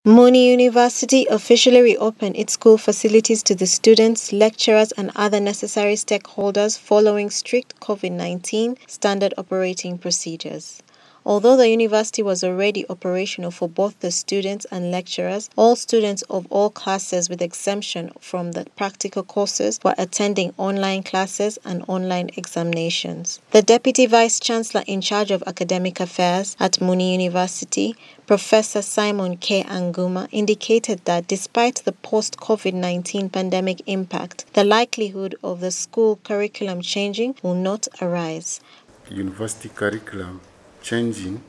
Muni University officially reopened its school facilities to the students, lecturers, and other necessary stakeholders following strict COVID-19 standard operating procedures. Although the university was already operational for both the students and lecturers, all students of all classes with exemption from the practical courses were attending online classes and online examinations. The Deputy Vice-Chancellor in charge of academic affairs at Muni University, Professor Simon K. Anguma, indicated that despite the post-COVID-19 pandemic impact, the likelihood of the school curriculum changing will not arise. University curriculum changing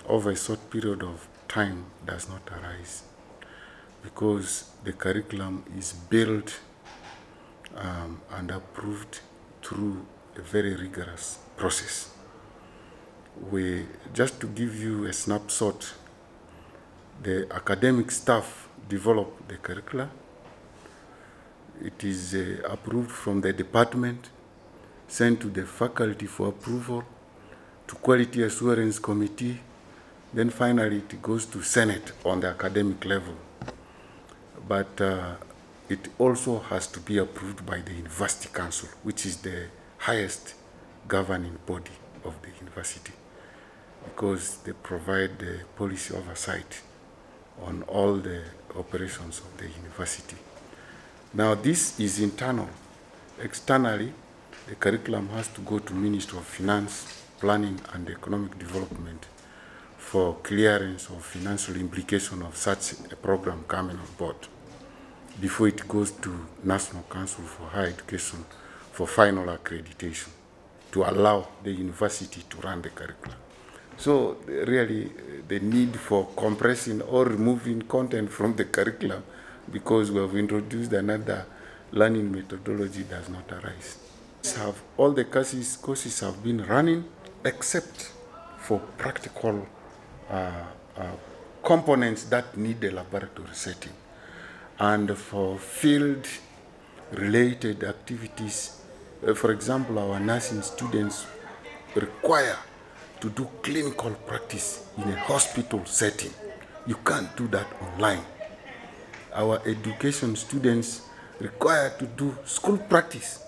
over a short period of time does not arise because the curriculum is built and approved through a very rigorous process. Just to give you a snapshot, the academic staff develop the curricula. It is approved from the department, sent to the faculty for approval, to Quality Assurance Committee, then finally it goes to Senate on the academic level. But it also has to be approved by the University Council, which is the highest governing body of the university, because they provide the policy oversight on all the operations of the university. Now this is internal. Externally, the curriculum has to go to Ministry of Finance, Planning and Economic Development for clearance of financial implication of such a program coming on board before it goes to National Council for Higher Education for final accreditation to allow the university to run the curriculum. So really the need for compressing or removing content from the curriculum because we have introduced another learning methodology does not arise. All the courses have been running except for practical components that need a laboratory setting. And for field-related activities, for example, our nursing students require to do clinical practice in a hospital setting. You can't do that online. Our education students require to do school practice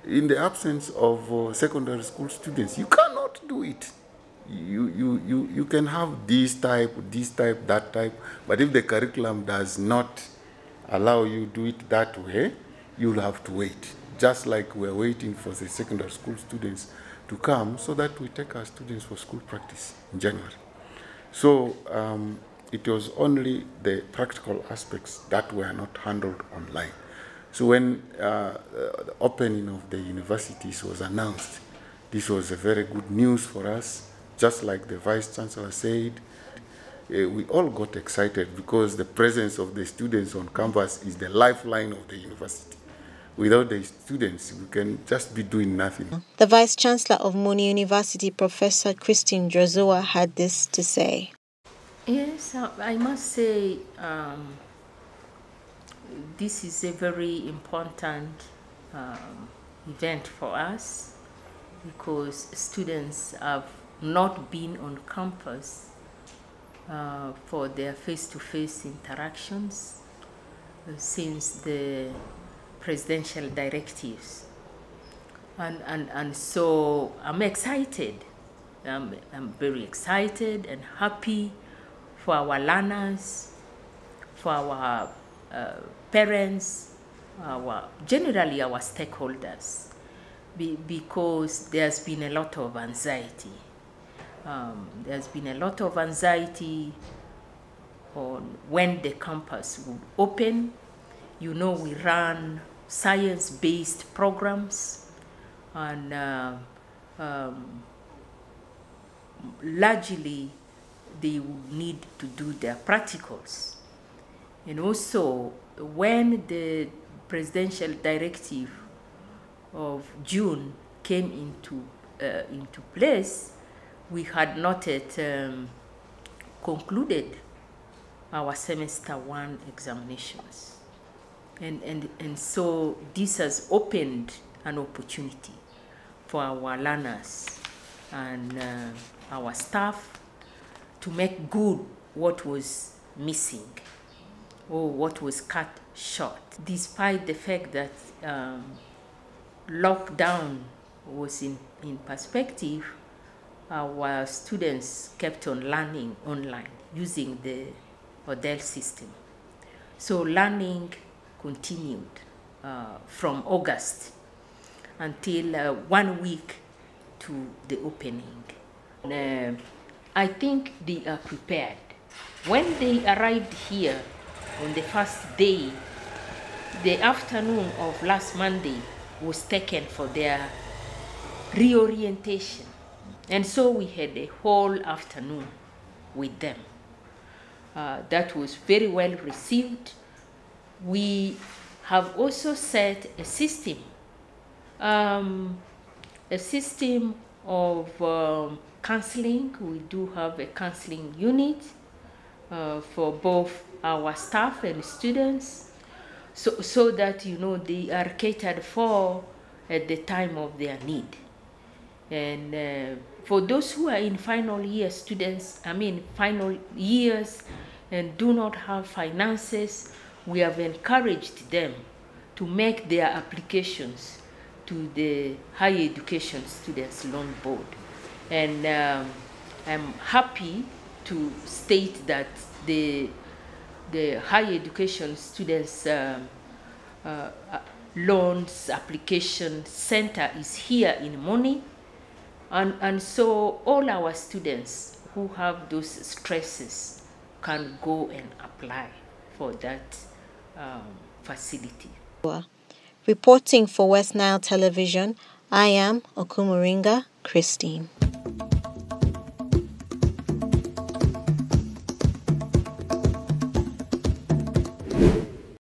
in the absence of secondary school students. You cannot do it. You can have this type, that type, but if the curriculum does not allow you to do it that way, you'll have to wait. Just like we're waiting for the secondary school students to come so that we take our students for school practice in January. So it was only the practical aspects that were not handled online. So when the opening of the universities was announced, this was a very good news for us. Just like the Vice Chancellor said, we all got excited because the presence of the students on campus is the lifeline of the university. Without the students, we can just be doing nothing. The Vice Chancellor of Muni University, Professor Christine Drazua, had this to say. Yes, I must say this is a very important event for us because students have not been on campus for their face-to-face interactions since the presidential directives. And so I'm excited. I'm very excited and happy for our learners, for our parents, generally our stakeholders, because there's been a lot of anxiety. There's been a lot of anxiety on when the campus would open. You know, we run science-based programs, and largely they would need to do their practicals. And also, when the presidential directive of June came into place, we had not yet concluded our semester 1 examinations. And so this has opened an opportunity for our learners and our staff to make good what was missing or what was cut short. Despite the fact that lockdown was in perspective, our students kept on learning online using the Odell system. So learning continued from August until 1 week to the opening. I think they are prepared. When they arrived here on the first day, the afternoon of last Monday was taken for their reorientation. And so we had a whole afternoon with them. That was very well received. We have also set a system of counseling. We do have a counseling unit for both our staff and students, so that they are catered for at the time of their need. And for those who are in final year students, final years, and do not have finances, we have encouraged them to make their applications to the Higher Education Students Loan Board. And I'm happy to state that the Higher Education Students Loans Application Center is here in Muni. And so all our students who have those stresses can go and apply for that facility. Reporting for West Nile Television, I am Okumuringa Christine.